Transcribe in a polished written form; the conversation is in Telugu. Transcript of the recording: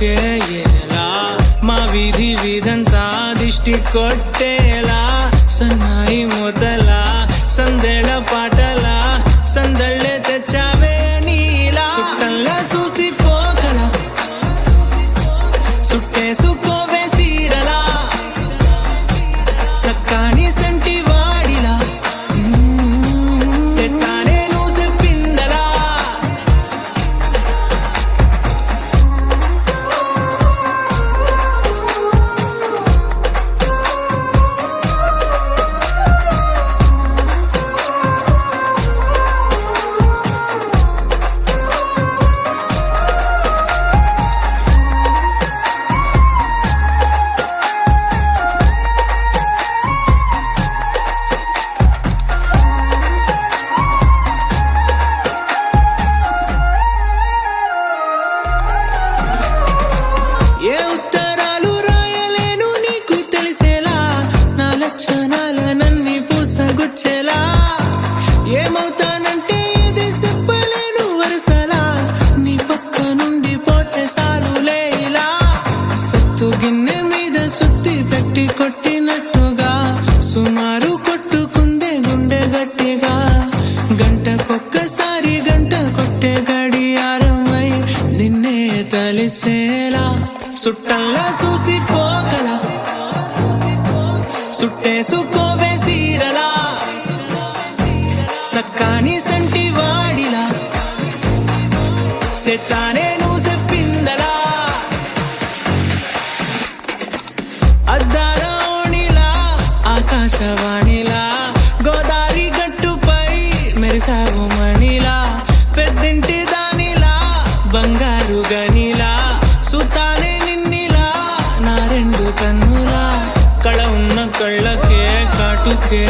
ఎలా మా వీధి వీధంతా దిష్టి కొట్టేలా సన్నాయి మొదలా సందేళ పాటలా సందళ్ళే తెచ్చావే నీలా సుట్టంలా చూసిపోగల సుట్టేసుకోవే సీరలా సక్కాని సంటి వాడిలా సెత్తానే నువ్వు చెప్పిందలా ఏ ఉత్తరాలు రాయలేను నీకు తెలిసేలా నా లక్షణాలనన్నీ పూసగుచ్చేలా ఏమవుతానంటే ఇది చెప్పలేను వరుసలా నీ పక్క నుండి పోతే సాలులే ఇలా సత్తు గిన్నె మీద సుత్తి పెట్టి కొట్టినట్టుగా సుమారు కొట్టుకుందే గుండె గట్టిగా గంటకొక్కసారి గంట కొట్టే గడియారమై నిన్నే తలిసేలా సుట్టంలా చూసిపోగల సుట్టేసుకోవే సీరలా సక్కాని సంటి వాడిలా సెత్తానే నువ్వు చెప్పిందలా అద్దాల ఓణిలా ఆకాశవాణిలా గోదావరి గట్టుపై మెరిసావు మణిలా పెద్దింటి దానిలా బంగారు గనిలా సుతానే నిన్నిలా నా రెండు కన్నులా కళ ఉన్న కళ్ళకే కాటుకే